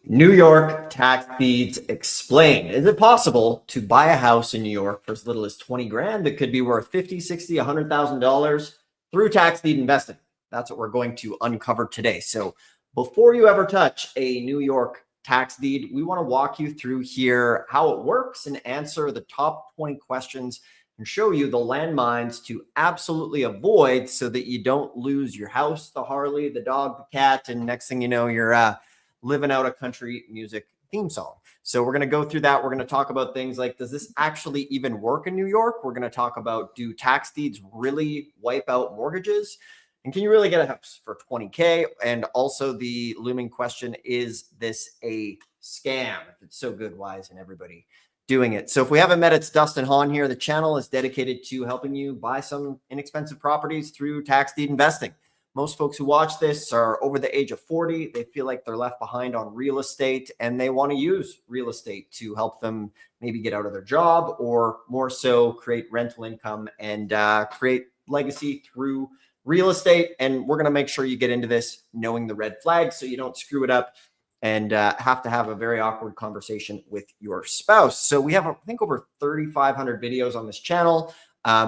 New York tax deeds explained. Is it possible to buy a house in New York for as little as 20 grand that could be worth 50, 60, $100,000 through tax deed investing? That's what we're going to uncover today. So before you ever touch a New York tax deed, we want to walk you through here how it works and answer the top 20 questions and show you the landmines to absolutely avoid so that you don't lose your house, the Harley, the dog, the cat, and next thing you know, you're living out a country music theme song. So we're going to go through that. We're going to talk about things like, does this actually even work in New York? We're going to talk about, do tax deeds really wipe out mortgages? And can you really get a house for 20K? And also the looming question, is this a scam? If it's so good, why isn't everybody doing it? So if we haven't met, it's Dustin Hahn here. The channel is dedicated to helping you buy some inexpensive properties through tax deed investing. Most folks who watch this are over the age of 40. They feel like they're left behind on real estate and they want to use real estate to help them maybe get out of their job, or more so create rental income and create legacy through real estate. And we're going to make sure you get into this knowing the red flags so you don't screw it up and have to have a very awkward conversation with your spouse. So we have, I think, over 3,500 videos on this channel.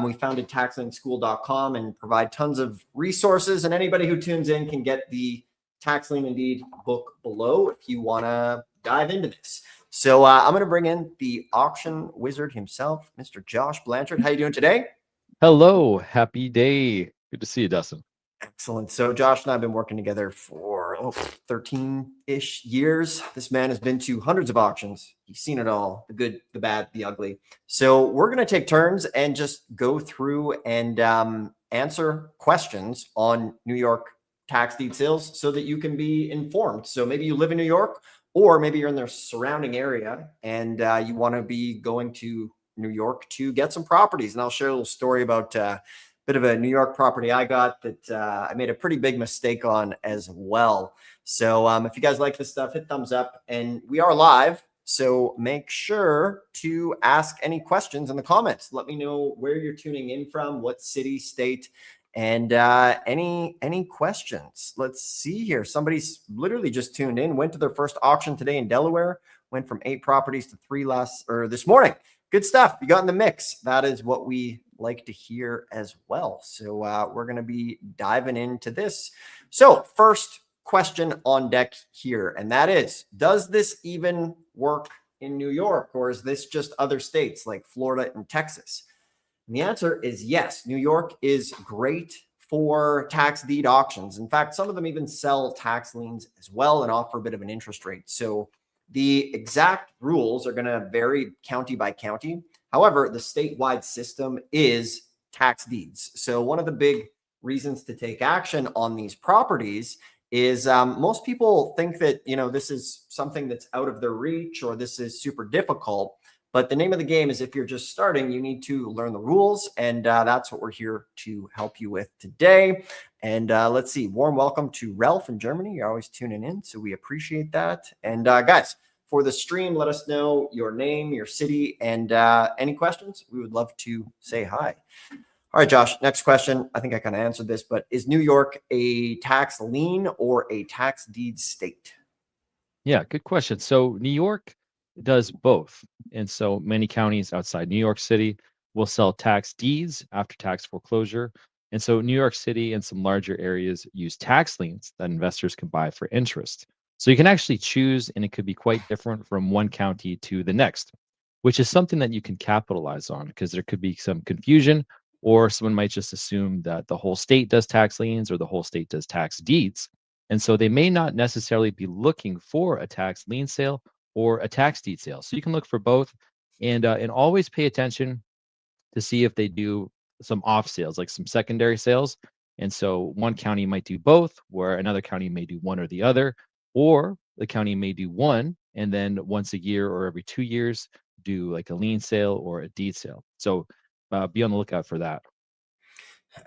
We founded taxlienschool.com and provide tons of resources, and anybody who tunes in can get the Tax Lien Deeds book below if you want to dive into this. So I'm going to bring in the auction wizard himself, Mr. Josh Blanchard. How you doing today? Hello, happy day. Good to see you, Dustin. Excellent. So Josh and I have been working together for 13-ish years. This man has been to hundreds of auctions. He's seen it all, the good, the bad, the ugly. So we're going to take turns and just go through and answer questions on New York tax deed sales so that you can be informed. So maybe you live in New York, or maybe you're in the surrounding area and you want to be going to New York to get some properties. And I'll share a little story about bit of a New York property I got that I made a pretty big mistake on as well. So if you guys like this stuff, hit thumbs up. And we are live, so make sure to ask any questions in the comments. Let me know where you're tuning in from, what city, state, and any questions. Let's see here. Somebody's literally just tuned in, went to their first auction today in Delaware, went from 8 properties to 3 this morning. Good stuff. You got in the mix. That is what we like to hear as well. So we're going to be diving into this. So first question on deck here, and that is, does this even work in New York, or is this just other states like Florida and Texas? And the answer is yes. New York is great for tax deed auctions. In fact, some of them even sell tax liens as well and offer a bit of an interest rate. So the exact rules are going to vary county by county. However, the statewide system is tax deeds. So one of the big reasons to take action on these properties is most people think that, you know, this is something that's out of their reach or this is super difficult. But the name of the game is, if you're just starting, you need to learn the rules. And that's what we're here to help you with today. And let's see, warm welcome to Ralph in Germany. You're always tuning in, so we appreciate that. And guys, for the stream, let us know your name, your city, and any questions. We would love to say hi. All right, Josh, next question. I think I kind of answered this, but is New York a tax lien or a tax deed state? Yeah, good question. So New York does both. And so many counties outside New York City will sell tax deeds after tax foreclosure. And so New York City and some larger areas use tax liens that investors can buy for interest. So you can actually choose, and it could be quite different from one county to the next, which is something that you can capitalize on, because there could be some confusion, or someone might just assume that the whole state does tax liens or the whole state does tax deeds. And so they may not necessarily be looking for a tax lien sale or a tax deed sale. So you can look for both, and always pay attention to see if they do some off sales, like some secondary sales. And so one county might do both, where another county may do one or the other, or the county may do one and then once a year or every 2 years do like a lien sale or a deed sale. So be on the lookout for that.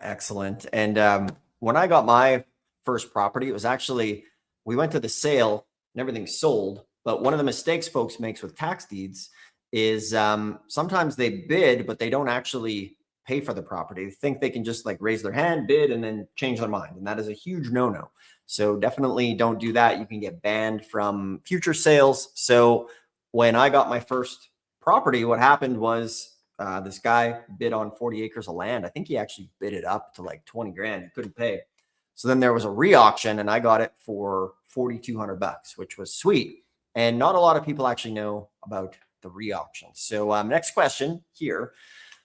Excellent. And when I got my first property, it was actually, we went to the sale and everything sold. But one of the mistakes folks makes with tax deeds is sometimes they bid, but they don't actually pay for the property. They think they can just like raise their hand, bid, and then change their mind. And that is a huge no-no. So definitely don't do that. You can get banned from future sales. So when I got my first property, what happened was this guy bid on 40 acres of land. I think he actually bid it up to like 20 grand. He couldn't pay. So then there was a re-auction and I got it for 4,200 bucks, which was sweet. And not a lot of people actually know about the re-auction. So next question here.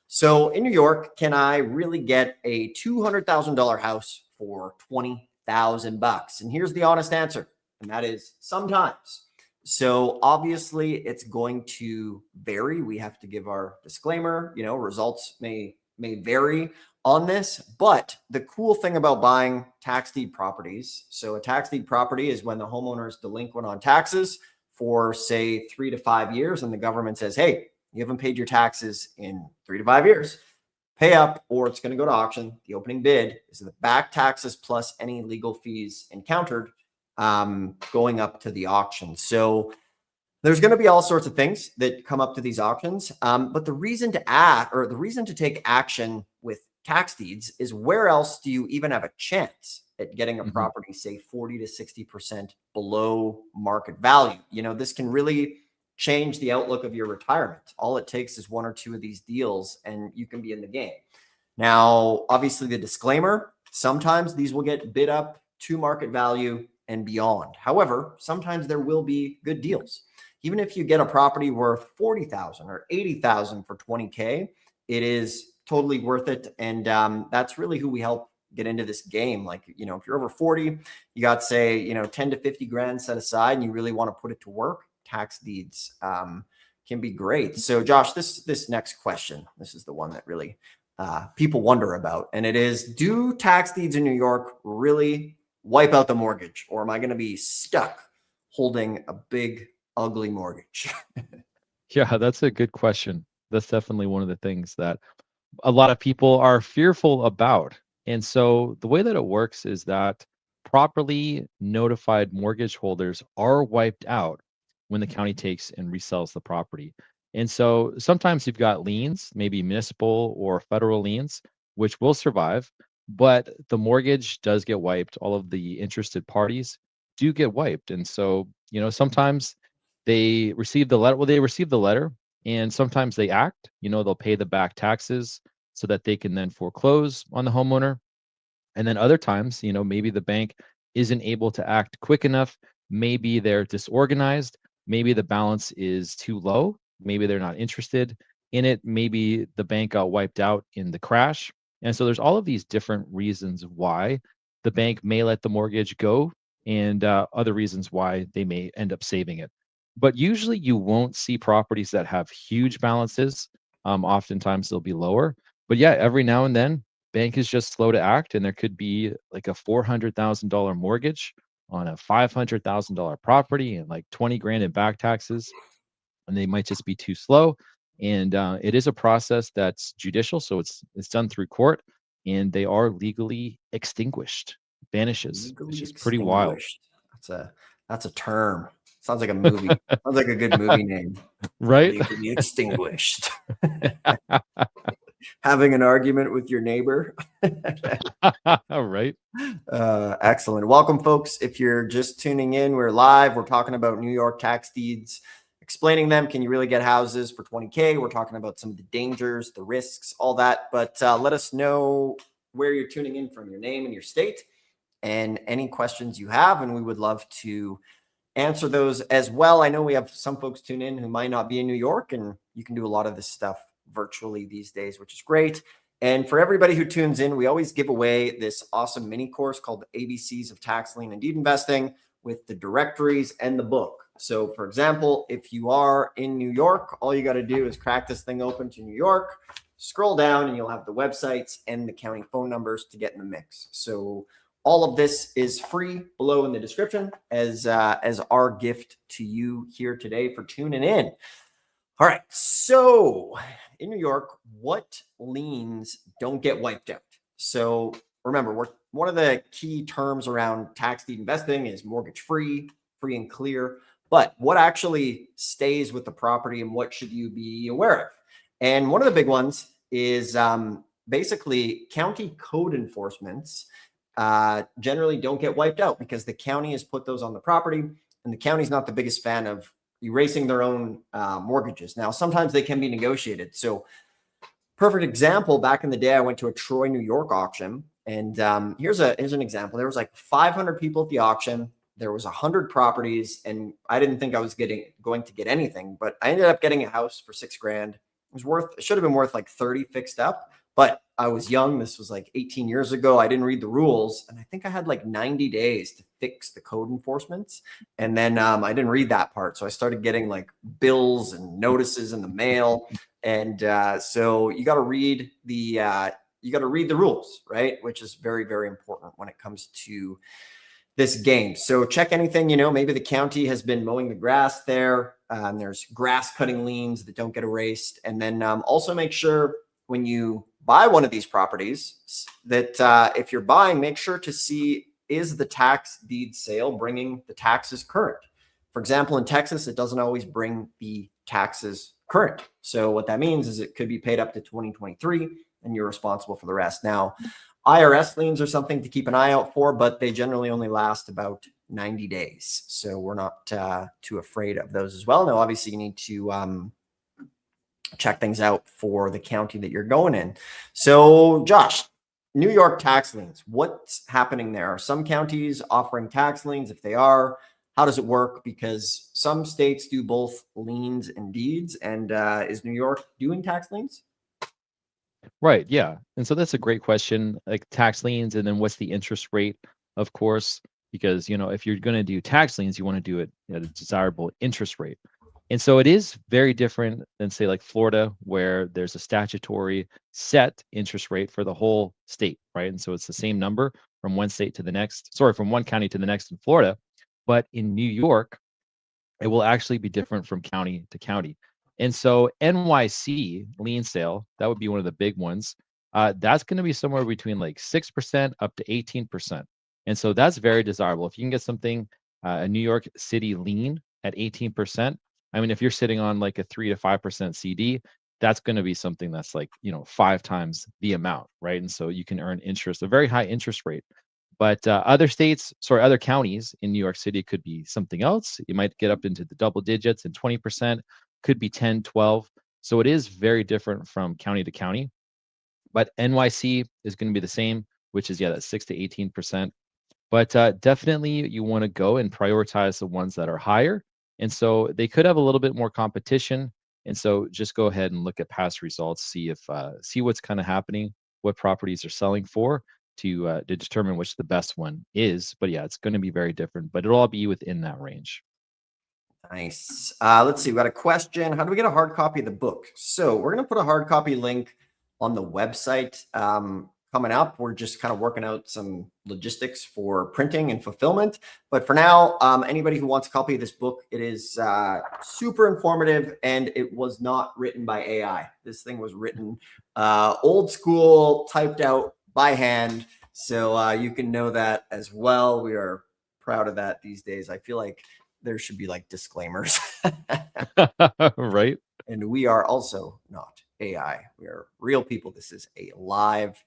So in New York, can I really get a $200,000 house for 20,000 bucks? And here's the honest answer, and that is sometimes. So obviously it's going to vary. We have to give our disclaimer, results may vary on this, but the cool thing about buying tax deed properties, so a tax deed property is when the homeowner is delinquent on taxes for say 3 to 5 years and the government says, hey, you haven't paid your taxes in 3 to 5 years, pay up or it's going to go to auction. The opening bid is the back taxes plus any legal fees encountered going up to the auction. So there's going to be all sorts of things that come up to these auctions. But the reason to take action with tax deeds is where else do you even have a chance at getting a property, say 40 to 60% below market value? This can really change the outlook of your retirement. All it takes is 1 or 2 of these deals and you can be in the game. Now, obviously the disclaimer, sometimes these will get bid up to market value and beyond. However, sometimes there will be good deals. Even if you get a property worth 40,000 or 80,000 for 20K, it is totally worth it. And that's really who we help get into this game. Like, if you're over 40, you got say, 10 to 50 grand set aside and you really want to put it to work, tax deeds can be great. So Josh, this next question, this is the one that really people wonder about. And it is, do tax deeds in New York really wipe out the mortgage? Or am I going to be stuck holding a big, ugly mortgage? Yeah, that's a good question. That's definitely one of the things that a lot of people are fearful about. And so the way that it works is that properly notified mortgage holders are wiped out when the county takes and resells the property. And so sometimes you've got liens, maybe municipal or federal liens, which will survive, but the mortgage does get wiped. All of the interested parties do get wiped. And so, sometimes they receive the letter. Well, they receive the letter and sometimes they act, they'll pay the back taxes so that they can then foreclose on the homeowner. And then other times, maybe the bank isn't able to act quick enough. Maybe they're disorganized. Maybe the balance is too low. Maybe they're not interested in it. Maybe the bank got wiped out in the crash. And so there's all of these different reasons why the bank may let the mortgage go and other reasons why they may end up saving it. But usually you won't see properties that have huge balances. Oftentimes they'll be lower. But yeah, every now and then, bank is just slow to act, and there could be like a $400,000 mortgage on a $500,000 property and like 20 grand in back taxes, and they might just be too slow. And it is a process that's judicial, so it's done through court, and they are legally extinguished, vanishes, Legally which is pretty wild. extinguished. That's a term. Sounds like a movie. Sounds like a good movie name. Right? Legally extinguished. Having an argument with your neighbor. Right. Excellent. Welcome, folks. If you're just tuning in, we're live. We're talking about New York tax deeds, explaining them. Can you really get houses for 20K? We're talking about some of the dangers, the risks, all that. But let us know where you're tuning in from, your name and your state, and any questions you have. And we would love to answer those as well. I know we have some folks tune in who might not be in New York, and you can do a lot of this stuff virtually these days, which is great. And for everybody who tunes in, we always give away this awesome mini course called the ABCs of Tax Lien and Deed Investing with the directories and the book. So for example, if you are in New York, all you got to do is crack this thing open to New York, scroll down, and you'll have the websites and the county phone numbers to get in the mix. So all of this is free below in the description as our gift to you here today for tuning in. All right. So in New York, what liens don't get wiped out? So remember, one of the key terms around tax deed investing is mortgage free, free and clear. But what actually stays with the property and what should you be aware of? And one of the big ones is basically county code enforcements generally don't get wiped out because the county has put those on the property, and the county's not the biggest fan of erasing their own mortgages. Now, sometimes they can be negotiated. So, perfect example, back in the day, I went to a Troy, New York auction, and here's an example. There was like 500 people at the auction. There was 100 properties, and I didn't think I was going to get anything, but I ended up getting a house for $6,000. It should have been worth like 30 fixed up, but I was young. This was like 18 years ago. I didn't read the rules, and I think I had like 90 days to fix the code enforcements. And then I didn't read that part, so I started getting like bills and notices in the mail. And so you got to read the rules, right? Which is very, very important when it comes to this game. So check anything, maybe the county has been mowing the grass there. There's grass cutting liens that don't get erased. And then also make sure when you buy one of these properties that if you're buying, make sure to see, is the tax deed sale bringing the taxes current? For example, in Texas, it doesn't always bring the taxes current. So what that means is it could be paid up to 2023 and you're responsible for the rest. Now, IRS liens are something to keep an eye out for, but they generally only last about 90 days. So we're not too afraid of those as well. Now, obviously, you need to check things out for the county that you're going in. So, Josh, New York tax liens, what's happening there? Are some counties offering tax liens? If they are, how does it work? Because some states do both liens and deeds. And is New York doing tax liens? Right. Yeah. And so that's a great question. Like tax liens, and then what's the interest rate, of course, because, if you're going to do tax liens, you want to do it at a desirable interest rate. And so it is very different than, say, like Florida, where there's a statutory set interest rate for the whole state, right? And so it's the same number from one state to the next, from one county to the next in Florida. But in New York, it will actually be different from county to county. And so NYC lien sale, that would be one of the big ones. That's going to be somewhere between like 6% up to 18%. And so that's very desirable. If you can get something, a New York City lien at 18%, I mean, if you're sitting on like a 3 to 5% CD, that's going to be something that's like, 5 times the amount, right? And so you can earn interest, a very high interest rate. But other counties in New York City could be something else. You might get up into the double digits, and 20% could be 10, 12. So it is very different from county to county. But NYC is going to be the same, which is, that 6 to 18%. But definitely you want to go and prioritize the ones that are higher. And so they could have a little bit more competition. And so just go ahead and look at past results, see what's kind of happening, what properties are selling for, to determine which the best one is. But yeah, it's going to be very different, but it'll all be within that range. Nice. Let's see. We got a question. How do we get a hard copy of the book? So we're going to put a hard copy link on the website coming up. We're just kind of working out some logistics for printing and fulfillment. But for now, anybody who wants a copy of this book, it is super informative, and it was not written by AI. This thing was written old school, typed out by hand. So you can know that as well. We are proud of that these days. I feel like there should be like disclaimers. Right. And we are also not AI. We are real people. This is a live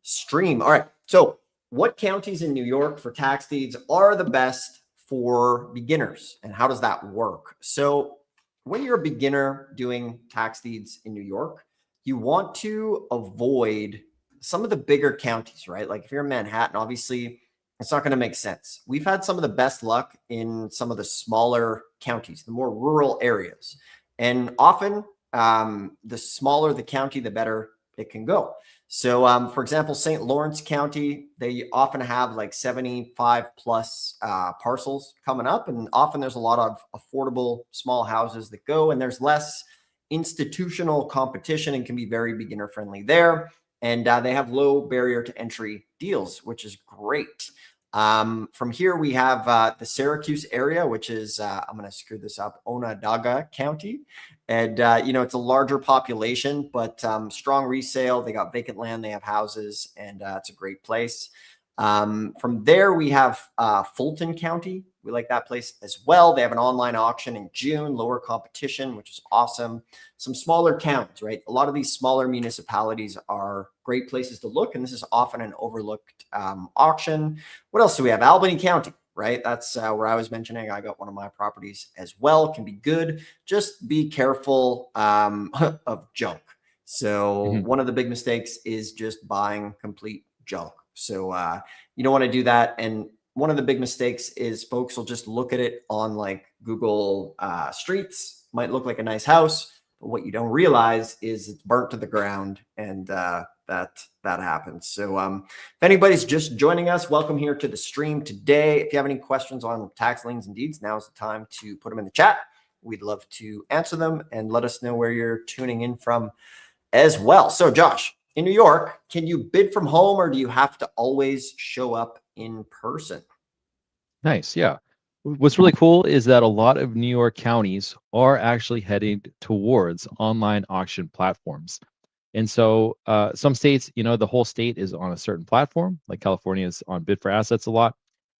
stream. All right. So what counties in New York for tax deeds are the best for beginners, and how does that work? So when you're a beginner doing tax deeds in New York, you want to avoid some of the bigger counties, right? Like if you're in Manhattan, obviously it's not going to make sense. We've had some of the best luck in some of the smaller counties, the more rural areas. And often the smaller the county, the better it can go. So for example, St. Lawrence County, they often have like 75 plus parcels coming up. And often there's a lot of affordable small houses that go, and there's less institutional competition and can be very beginner friendly there. And they have low barrier to entry deals, which is great. From here, we have the Syracuse area, which is, I'm going to screw this up, Onondaga County. And, it's a larger population, but strong resale. They got vacant land, they have houses, and it's a great place. From there, we have Fulton County. We like that place as well. They have an online auction in June, lower competition, which is awesome. Some smaller towns, right? A lot of these smaller municipalities are great places to look, and this is often an overlooked auction. What else do we have? Albany County, right? That's where I was mentioning. I got one of my properties as well. Can be good. Just be careful of junk. So one of the big mistakes is just buying complete junk. So you don't want to do that. And one of the big mistakes is folks will just look at it on like Google Streets. Might look like a nice house, but what you don't realize is it's burnt to the ground, and that happens. So if anybody's just joining us, welcome here to the stream today. If you have any questions on tax liens and deeds, now is the time to put them in the chat. We'd love to answer them, and let us know where you're tuning in from as well. So Josh, in New York, can you bid from home, or do you have to always show up in person? Nice. Yeah. What's really cool is that a lot of New York counties are actually heading towards online auction platforms. And so some states, the whole state is on a certain platform, like California is on Bid for Assets a lot.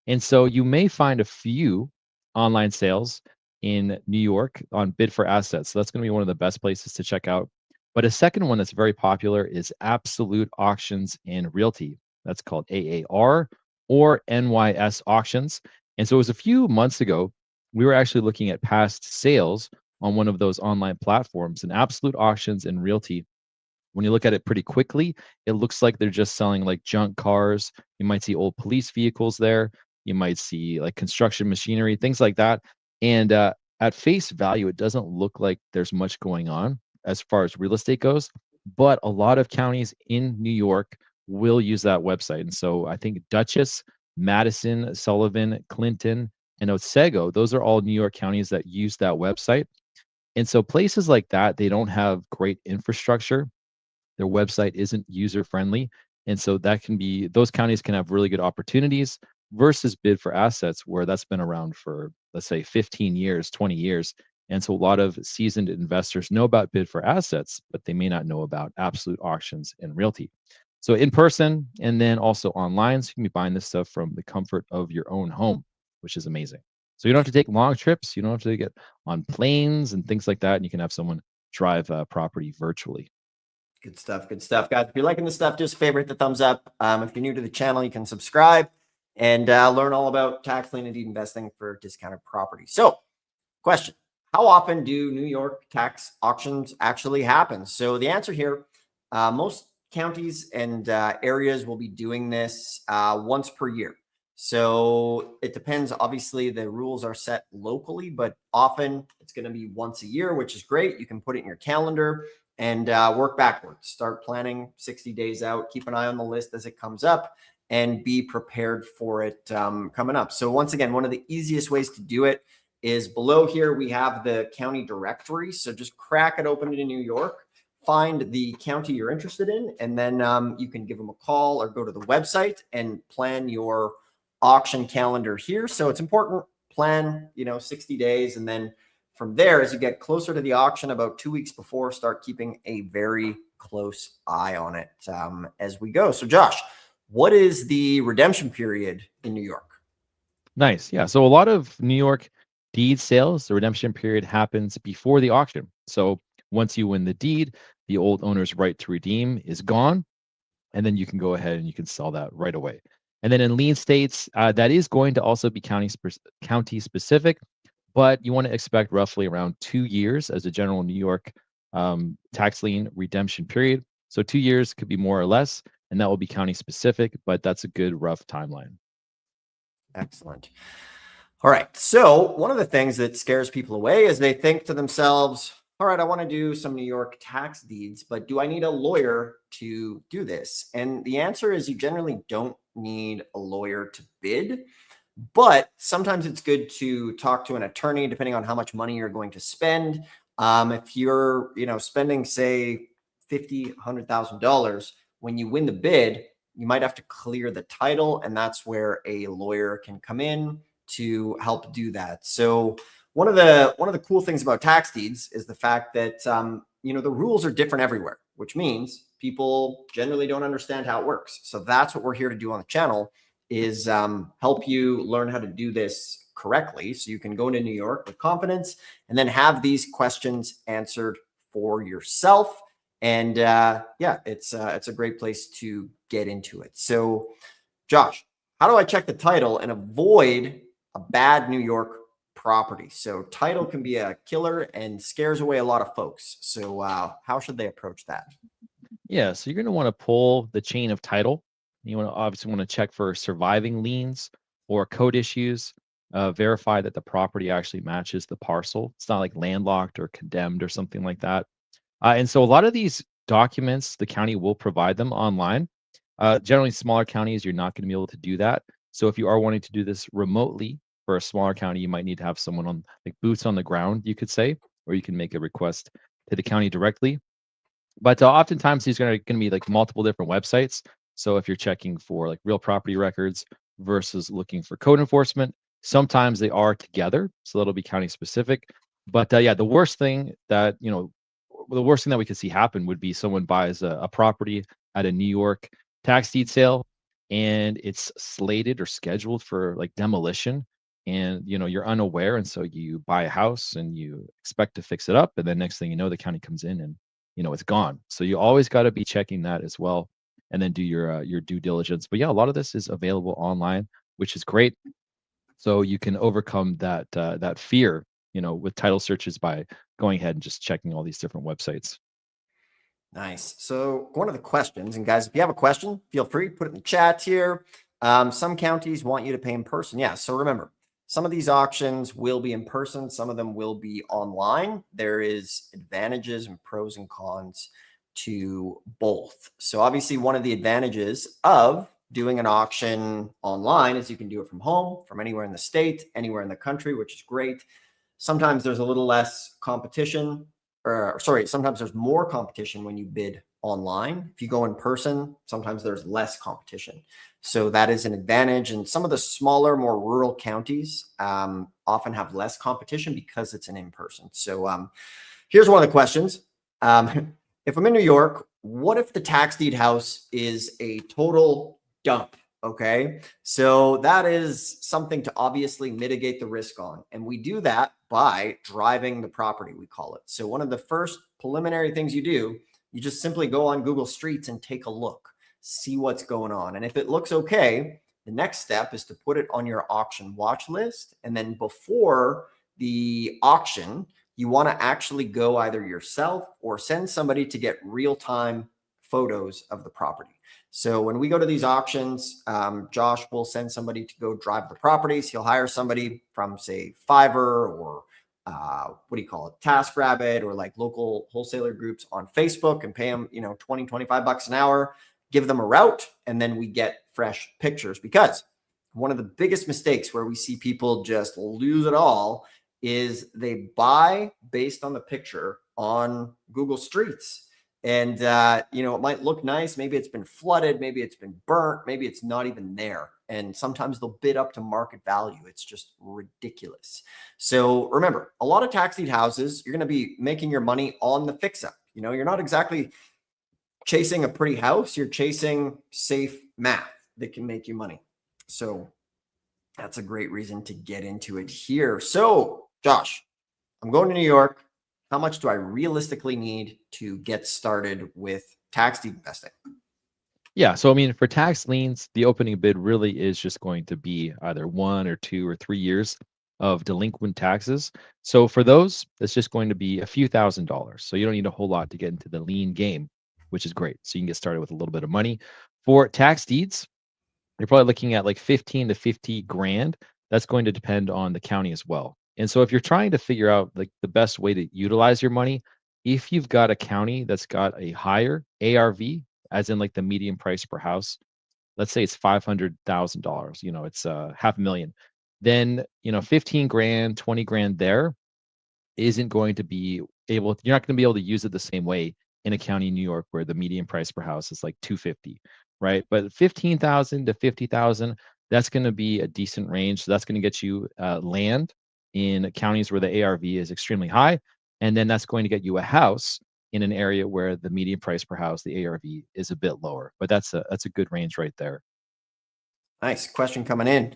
And so you may find a few online sales in New York on Bid for Assets. So that's going to be one of the best places to check out. But a second one that's very popular is Absolute Auctions and Realty. That's called AAR or NYS Auctions. And so it was a few months ago, we were actually looking at past sales on one of those online platforms, and Absolute Auctions and Realty. When you look at it pretty quickly, it looks like they're just selling like junk cars. You might see old police vehicles there. You might see like construction machinery, things like that. And at face value, it doesn't look like there's much going on as far as real estate goes. But a lot of counties in New York will use that website. And so I think Dutchess, Madison, Sullivan, Clinton, and Otsego, those are all New York counties that use that website. And so places like that, they don't have great infrastructure. Their website isn't user friendly. And so that can be, those counties can have really good opportunities versus Bid for Assets, where that's been around for, let's say, 15 years, 20 years. And so a lot of seasoned investors know about Bid for Assets, but they may not know about Absolute Auctions and Realty. So in person and then also online, so you can be buying this stuff from the comfort of your own home, which is amazing. So you don't have to take long trips. You don't have to get on planes and things like that. And you can have someone drive a property virtually. Good stuff. Good stuff, guys. If you're liking this stuff, just favorite the thumbs up. If you're new to the channel, you can subscribe and learn all about tax lien and deed investing for discounted property. So, question: how often do New York tax auctions actually happen? So the answer here, most counties and areas will be doing this once per year. So it depends. Obviously, the rules are set locally, but often it's going to be once a year, which is great. You can put it in your calendar and work backwards. Start planning 60 days out. Keep an eye on the list as it comes up and be prepared for it coming up. So once again, one of the easiest ways to do it is below here. We have the county directory. So just crack it open in New York, find the county you're interested in, and then you can give them a call or go to the website and plan your auction calendar here. So it's important, plan, 60 days. And then from there, as you get closer to the auction, about 2 weeks before, start keeping a very close eye on it as we go. So Josh, what is the redemption period in New York? Nice. Yeah. So a lot of New York deed sales, the redemption period happens before the auction. So once you win the deed, the old owner's right to redeem is gone. And then you can go ahead and you can sell that right away. And then in lien states, that is going to also be county specific, but you want to expect roughly around 2 years as a general New York tax lien redemption period. So 2 years could be more or less, and that will be county specific, but that's a good rough timeline. Excellent. All right. So one of the things that scares people away is they think to themselves, all right, I want to do some New York tax deeds, but do I need a lawyer to do this? And the answer is you generally don't need a lawyer to bid, but sometimes it's good to talk to an attorney depending on how much money you're going to spend. If you're, spending say $50,000, $100,000, when you win the bid, you might have to clear the title, and that's where a lawyer can come in to help do that. So one of the cool things about tax deeds is the fact that the rules are different everywhere, which means people generally don't understand how it works. So that's what we're here to do on the channel, is help you learn how to do this correctly so you can go into New York with confidence and then have these questions answered for yourself. And yeah, it's a great place to get into it. So, Josh, how do I check the title and avoid a bad New York property? So, title can be a killer and scares away a lot of folks. So, how should they approach that? Yeah, so you're going to want to pull the chain of title. You want to obviously want to check for surviving liens or code issues. Verify that the property actually matches the parcel. It's not like landlocked or condemned or something like that. And so a lot of these documents, the county will provide them online. Generally, smaller counties, you're not going to be able to do that. So if you are wanting to do this remotely for a smaller county, you might need to have someone on like boots on the ground, you could say, or you can make a request to the county directly. But oftentimes these are going to be like multiple different websites. So if you're checking for like real property records versus looking for code enforcement, sometimes they are together. So that'll be county specific. But yeah, the worst thing that we could see happen would be someone buys a property at a New York tax deed sale and it's slated or scheduled for like demolition. And you're unaware, and so you buy a house and you expect to fix it up, and then next thing you know, the county comes in and it's gone. So you always got to be checking that as well, and then do your due diligence. But yeah, a lot of this is available online, which is great. So you can overcome that fear, with title searches by going ahead and just checking all these different websites. Nice. So, one of the questions, and guys, if you have a question, feel free put it in the chat here. Some counties want you to pay in person. Yeah. So remember, some of these auctions will be in person. Some of them will be online. There is advantages and pros and cons to both. So obviously, one of the advantages of doing an auction online is you can do it from home, from anywhere in the state, anywhere in the country, which is great. Sometimes there's a little less competition, or sorry, sometimes there's more competition when you bid online. If you go in person, sometimes there's less competition. So that is an advantage. And some of the smaller, more rural counties often have less competition because it's an in-person. So here's one of the questions. If I'm in New York, what if the tax deed house is a total dump? Okay. So that is something to obviously mitigate the risk on. And we do that by driving the property, we call it. So one of the first preliminary things you do, you just simply go on Google Streets and take a look, see what's going on. And if it looks okay, the next step is to put it on your auction watch list. And then before the auction, you want to actually go either yourself or send somebody to get real-time photos of the property. So when we go to these auctions, Josh will send somebody to go drive the properties. He'll hire somebody from, say, Fiverr or what do you call it, TaskRabbit, or like local wholesaler groups on Facebook, and pay them, 20, 25 bucks an hour, give them a route, and then we get fresh pictures. Because one of the biggest mistakes where we see people just lose it all is they buy based on the picture on Google Streets. And, it might look nice. Maybe it's been flooded. Maybe it's been burnt. Maybe it's not even there. And sometimes they'll bid up to market value. It's just ridiculous. So remember, a lot of tax deed houses, you're going to be making your money on the fix up. You're not exactly chasing a pretty house. You're chasing safe math that can make you money. So that's a great reason to get into it here. So, Josh, I'm going to New York. How much do I realistically need to get started with tax deed investing? Yeah, so I mean, for tax liens, the opening bid really is just going to be either 1 or 2 or 3 years of delinquent taxes. So for those, it's just going to be a few $1,000s. So you don't need a whole lot to get into the lien game, which is great. So you can get started with a little bit of money. For tax deeds, you're probably looking at like 15 to 50 grand. That's going to depend on the county as well. And so if you're trying to figure out like the best way to utilize your money, if you've got a county that's got a higher ARV, as in like the median price per house, let's say it's $500,000, it's half a million, then 15 grand, 20 grand there isn't going to be you're not going to be able to use it the same way in a county in New York where the median price per house is like 250, right? But 15,000 to 50,000, that's going to be a decent range. So that's going to get you land in counties where the ARV is extremely high, and then that's going to get you a house in an area where the median price per house, the ARV, is a bit lower. But that's a good range right there. Nice question coming in.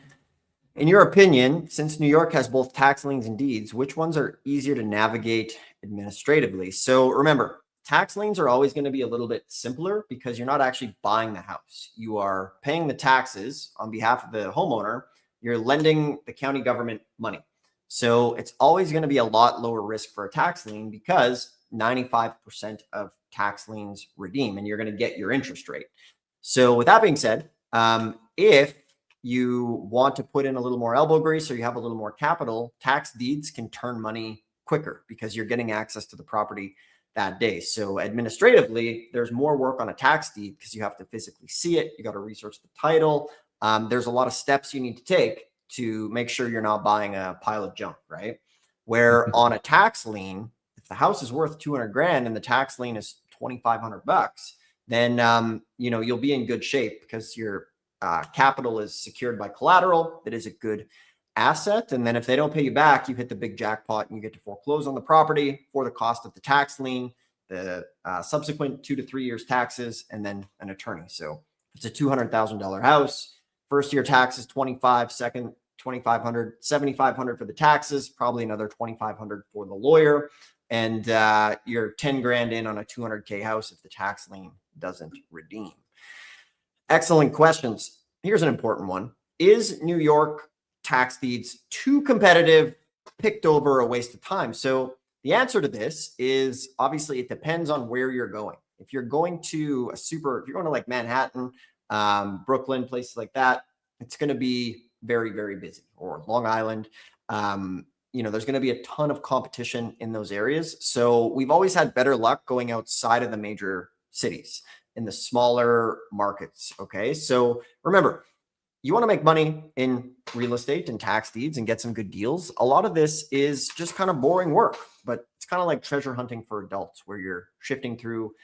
In your opinion, since New York has both tax liens and deeds, which ones are easier to navigate administratively? So remember, tax liens are always going to be a little bit simpler because you're not actually buying the house. You are paying the taxes on behalf of the homeowner. You're lending the county government money. So it's always going to be a lot lower risk for a tax lien because 95% of tax liens redeem and you're going to get your interest rate. So with that being said, if you want to put in a little more elbow grease or you have a little more capital, tax deeds can turn money quicker because you're getting access to the property that day. So administratively, there's more work on a tax deed because you have to physically see it. You got to research the title. There's a lot of steps you need to take to make sure you're not buying a pile of junk, right? Where on a tax lien, if the house is worth 200 grand and the tax lien is 2,500 bucks, then you'll be in good shape because your capital is secured by collateral that is a good asset. And then if they don't pay you back, you hit the big jackpot and you get to foreclose on the property for the cost of the tax lien, the subsequent 2 to 3 years taxes, and then an attorney. So it's a $200,000 house. First year taxes 25, second 2,500, 7,500 for the taxes, probably another 2,500 for the lawyer, and you're 10 grand in on a 200K house if the tax lien doesn't redeem. Excellent questions. Here's an important one. Is New York tax deeds too competitive, picked over, a waste of time? So the answer to this is obviously it depends on where you're going. If you're going to if you're going to like Manhattan, Brooklyn, places like that, it's going to be very, very busy. Or Long Island, there's going to be a ton of competition in those areas. So we've always had better luck going outside of the major cities in the smaller markets. Okay. So remember, you want to make money in real estate and tax deeds and get some good deals. A lot of this is just kind of boring work, but it's kind of like treasure hunting for adults where you're shifting through,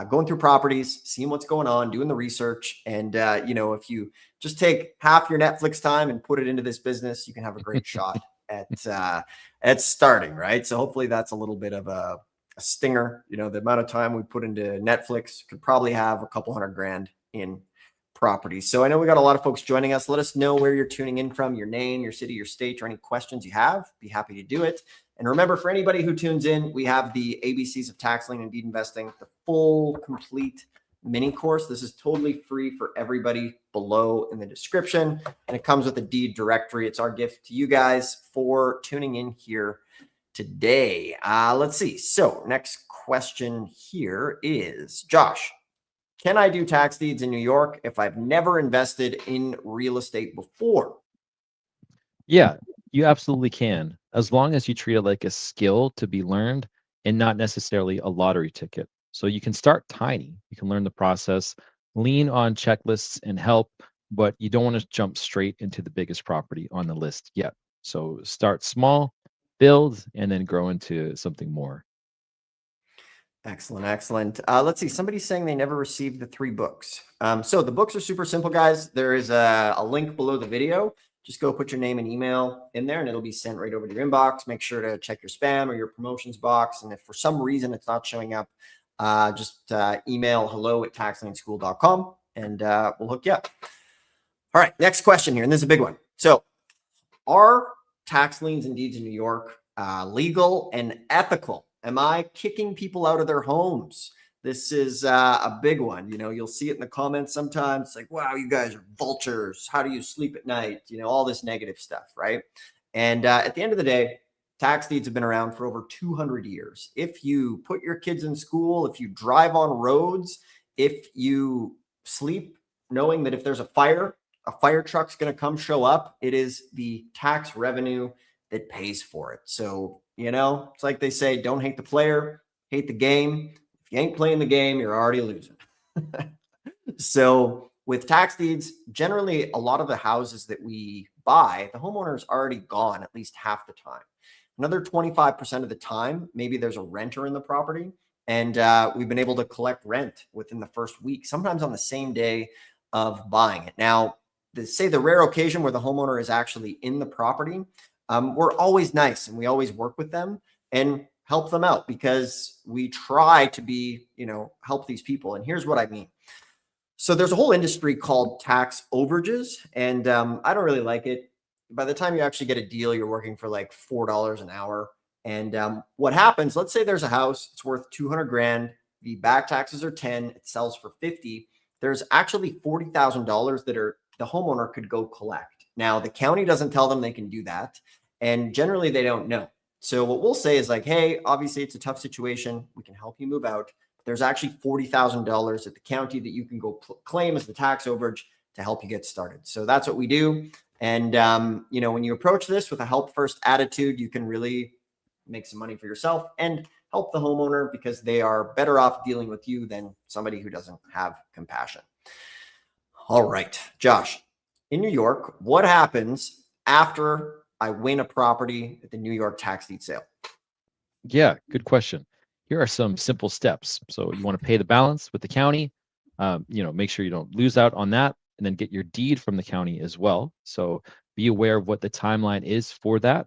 going through properties, seeing what's going on, doing the research. And, if you just take half your Netflix time and put it into this business, you can have a great shot at starting, right? So hopefully that's a little bit of a stinger. The amount of time we put into Netflix could probably have a couple $100 grand in properties. So I know we got a lot of folks joining us. Let us know where you're tuning in from, your name, your city, your state, or any questions you have. Be happy to do it. And remember, for anybody who tunes in, we have the ABCs of Tax Lien and Deed Investing, the full, complete mini course. This is totally free for everybody below in the description. And it comes with a deed directory. It's our gift to you guys for tuning in here today. Let's see. So next question here is, Josh, can I do tax deeds in New York if I've never invested in real estate before? Yeah, you absolutely can, as long as you treat it like a skill to be learned and not necessarily a lottery ticket. So you can start tiny. You can learn the process, lean on checklists and help, but you don't want to jump straight into the biggest property on the list yet. So start small, build, and then grow into something more. Excellent, excellent. Let's see. Somebody's saying they never received the 3 books. So the books are super simple, guys. There is a link below the video. Just go put your name and email in there and it'll be sent right over to your inbox. Make sure to check your spam or your promotions box. And if for some reason it's not showing up, just email hello@taxlienschool.com and we'll hook you up. All right, next question here. And this is a big one. So are tax liens and deeds in New York legal and ethical? Am I kicking people out of their homes? This is a big one. You'll see it in the comments sometimes, like, wow, you guys are vultures. How do you sleep at night? All this negative stuff, right? And at the end of the day, tax deeds have been around for over 200 years. If you put your kids in school, if you drive on roads, if you sleep knowing that if there's a fire truck's going to come show up, it is the tax revenue that pays for it. So, it's like they say, don't hate the player, hate the game. If you ain't playing the game, you're already losing. So with tax deeds, generally a lot of the houses that we buy, the homeowner's already gone at least half the time. Another 25% of the time, maybe there's a renter in the property and we've been able to collect rent within the first week, sometimes on the same day of buying it. Now, the rare occasion where the homeowner is actually in the property, we're always nice and we always work with them and help them out because we try to be, help these people. And here's what I mean. So there's a whole industry called tax overages, and I don't really like it. By the time you actually get a deal, you're working for like $4 an hour. And what happens? Let's say there's a house, it's worth 200 grand. The back taxes are 10. It sells for 50. There's actually $40,000 that are the homeowner could go collect. Now the county doesn't tell them they can do that, and generally they don't know. So what we'll say is like, hey, obviously it's a tough situation. We can help you move out. There's actually $40,000 at the county that you can go claim as the tax overage to help you get started. So that's what we do. And, when you approach this with a help first attitude, you can really make some money for yourself and help the homeowner because they are better off dealing with you than somebody who doesn't have compassion. All right, Josh, in New York, what happens after I win a property at the New York tax deed sale? Yeah, good question. Here are some simple steps. So you want to pay the balance with the county. Make sure you don't lose out on that, and then get your deed from the county as well. So be aware of what the timeline is for that.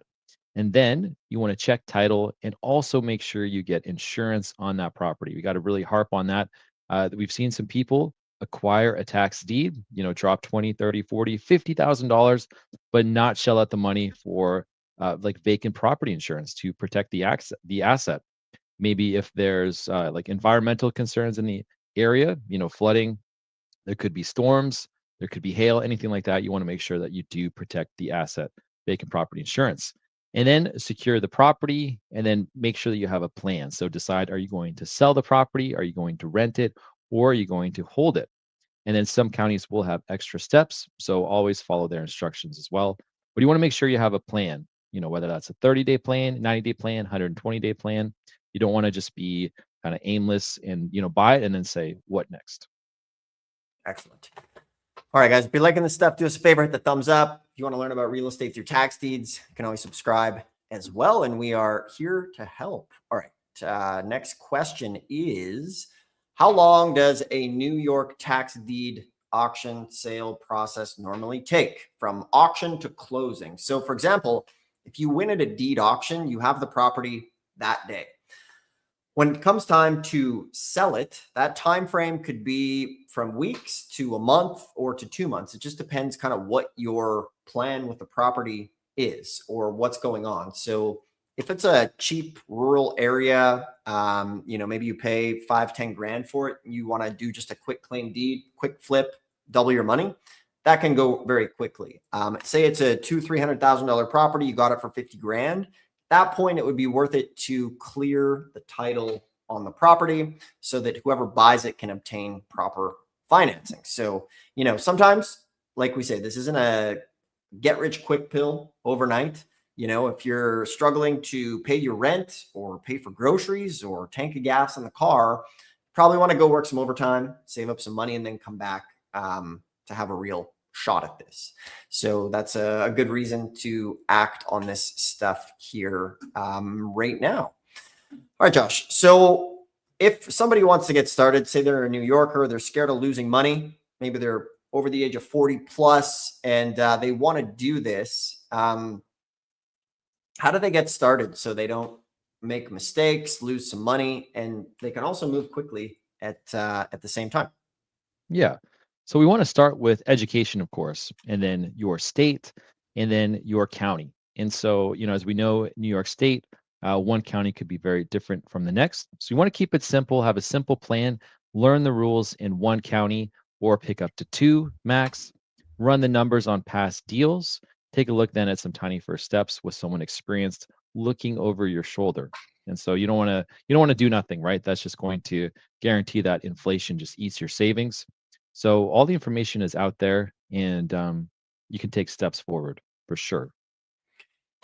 And then you want to check title and also make sure you get insurance on that property. We got to really harp on that. We've seen some people acquire a tax deed, drop 20, 30, 40, $50,000, but not shell out the money for like vacant property insurance to protect the asset. Maybe if there's like environmental concerns in the area, flooding, there could be storms, there could be hail, anything like that. You want to make sure that you do protect the asset, vacant property insurance. And then secure the property, and then make sure that you have a plan. So decide, are you going to sell the property? Are you going to rent it? Or are you going to hold it? And then some counties will have extra steps. So always follow their instructions as well. But you want to make sure you have a plan, whether that's a 30-day plan, 90-day plan, 120-day plan. You don't want to just be kind of aimless and, buy it and then say, what next? Excellent. All right, guys, if you're liking this stuff, do us a favor, hit the thumbs up. If you want to learn about real estate through tax deeds, you can always subscribe as well. And we are here to help. All right. Next question is, how long does a New York tax deed auction sale process normally take from auction to closing? So for example, if you win at a deed auction, you have the property that day. When it comes time to sell it, that time frame could be from weeks to a month or to 2 months. It just depends kind of what your plan with the property is or what's going on. So if it's a cheap rural area, maybe you pay 5-10 grand for it, and you want to do just a quick claim deed, quick flip, double your money, that can go very quickly. Say it's a $200,000-$300,000 property, you got it for 50 grand. That point, it would be worth it to clear the title on the property so that whoever buys it can obtain proper financing. So, sometimes, like we say, this isn't a get rich quick pill overnight. If you're struggling to pay your rent or pay for groceries or tank of gas in the car, probably want to go work some overtime, save up some money, and then come back to have a real shot at this. So that's a good reason to act on this stuff here right now. All right, Josh. So if somebody wants to get started, say they're a New Yorker, they're scared of losing money, maybe they're over the age of 40 plus, and they want to do this, how do they get started so they don't make mistakes, lose some money, and they can also move quickly at the same time? Yeah. So we want to start with education, of course, and then your state, and then your county. And so, as we know, New York State, one county could be very different from the next. So you want to keep it simple, have a simple plan, learn the rules in one county or pick up to two max, run the numbers on past deals, take a look then at some tiny first steps with someone experienced looking over your shoulder. And so you don't want to do nothing, right? That's just going to guarantee that inflation just eats your savings. So all the information is out there, and you can take steps forward for sure.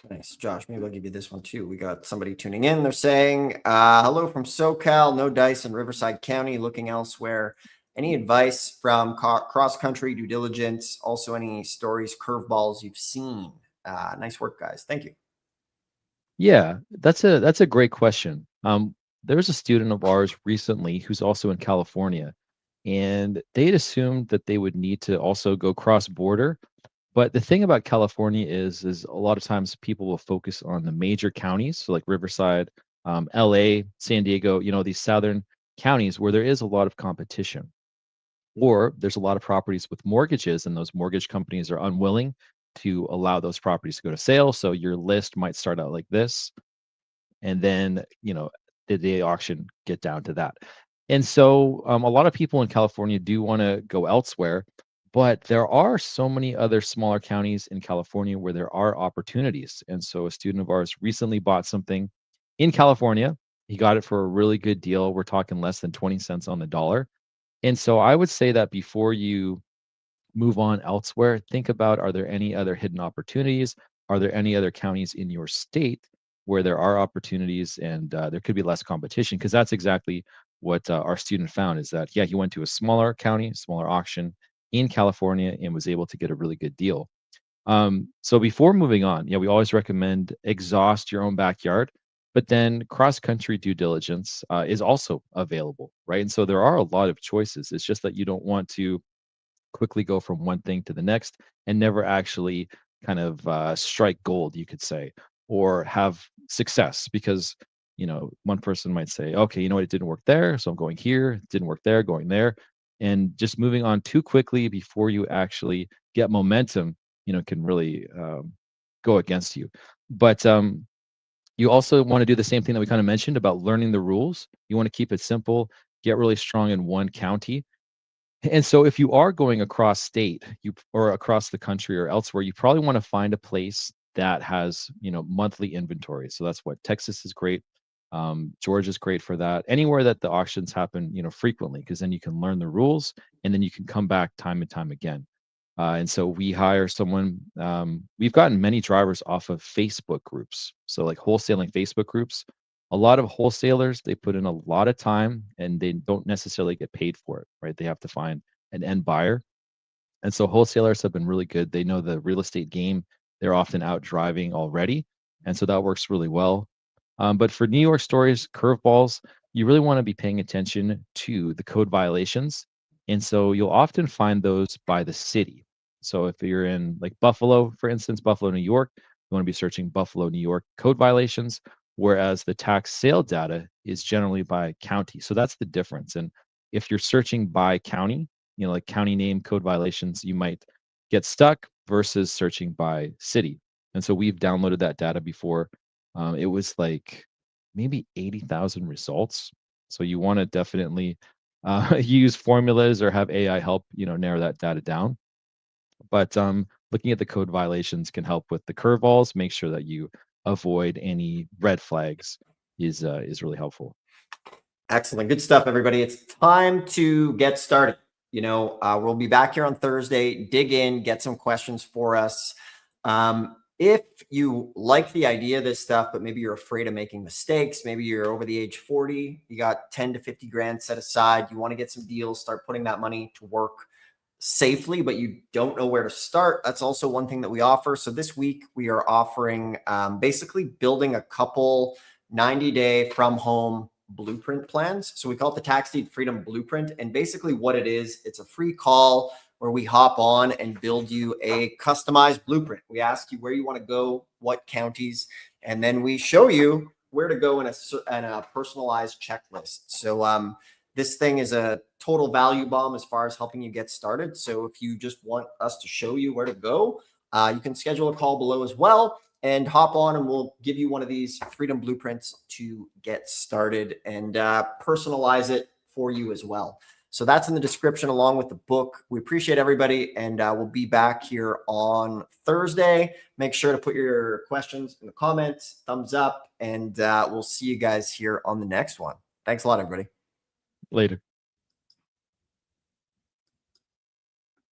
Nice, Josh. Maybe I'll give you this one too. We got somebody tuning in. They're saying, hello from SoCal, no dice in Riverside County, looking elsewhere. Any advice from cross country due diligence? Also, any stories, curveballs you've seen? Nice work, guys. Thank you. Yeah, that's a great question. There was a student of ours recently who's also in California, and they'd assumed that they would need to also go cross border. But the thing about California is a lot of times people will focus on the major counties, so like Riverside, LA, San Diego, these southern counties where there is a lot of competition. Or there's a lot of properties with mortgages, and those mortgage companies are unwilling to allow those properties to go to sale. So your list might start out like this, and then the day auction get down to that. And so a lot of people in California do want to go elsewhere, but there are so many other smaller counties in California where there are opportunities. And so a student of ours recently bought something in California. He got it for a really good deal. We're talking less than 20 cents on the dollar. And so I would say that before you move on elsewhere, think about, are there any other hidden opportunities? Are there any other counties in your state where there are opportunities and there could be less competition? Because that's exactly what our student found, is that, yeah, he went to a smaller county, smaller auction in California and was able to get a really good deal. So before moving on, yeah, we always recommend exhaust your own backyard, but then cross country due diligence is also available, right? And so there are a lot of choices. It's just that you don't want to quickly go from one thing to the next and never actually kind of strike gold, you could say, or have success, because one person might say, okay, you know what, it didn't work there, so I'm going here. It didn't work there, going there. And just moving on too quickly before you actually get momentum, can really go against you. But you also want to do the same thing that we kind of mentioned about learning the rules. You want to keep it simple, get really strong in one county. And so if you are going across state, or across the country or elsewhere, you probably want to find a place that has, monthly inventory. So that's what Texas is great. Georgia's great for that. Anywhere that the auctions happen, frequently, because then you can learn the rules and then you can come back time and time again. And so we hire someone. We've gotten many drivers off of Facebook groups. So like wholesaling Facebook groups, a lot of wholesalers, they put in a lot of time and they don't necessarily get paid for it, right? They have to find an end buyer. And so wholesalers have been really good. They know the real estate game. They're often out driving already. And so that works really well. But for New York stories, curveballs, you really want to be paying attention to the code violations. And so you'll often find those by the city. So if you're in like Buffalo, for instance, Buffalo, New York, you want to be searching Buffalo, New York code violations, whereas the tax sale data is generally by county. So that's the difference. And if you're searching by county, like county name code violations, you might get stuck versus searching by city. And so we've downloaded that data before. It was like maybe 80,000 results. So you want to definitely use formulas or have AI help, narrow that data down. But looking at the code violations can help with the curveballs. Make sure that you avoid any red flags is really helpful. Excellent. Good stuff, everybody. It's time to get started. We'll be back here on Thursday. Dig in, get some questions for us. If you like the idea of this stuff, but maybe you're afraid of making mistakes, maybe you're over the age 40, you got 10 to 50 grand set aside, you want to get some deals, start putting that money to work safely, but you don't know where to start, that's also one thing that we offer. So this week we are offering basically building a couple 90-day from home blueprint plans. So we call it the Tax Deed Freedom Blueprint. And basically what it is, it's a free call where we hop on and build you a customized blueprint. We ask you where you want to go, what counties, and then we show you where to go in a personalized checklist. So this thing is a total value bomb as far as helping you get started. So if you just want us to show you where to go, you can schedule a call below as well and hop on, and we'll give you one of these freedom blueprints to get started and personalize it for you as well. So that's in the description along with the book. We appreciate everybody, and we'll be back here on Thursday. Make sure to put your questions in the comments, thumbs up, and we'll see you guys here on the next one. Thanks a lot, everybody. Later.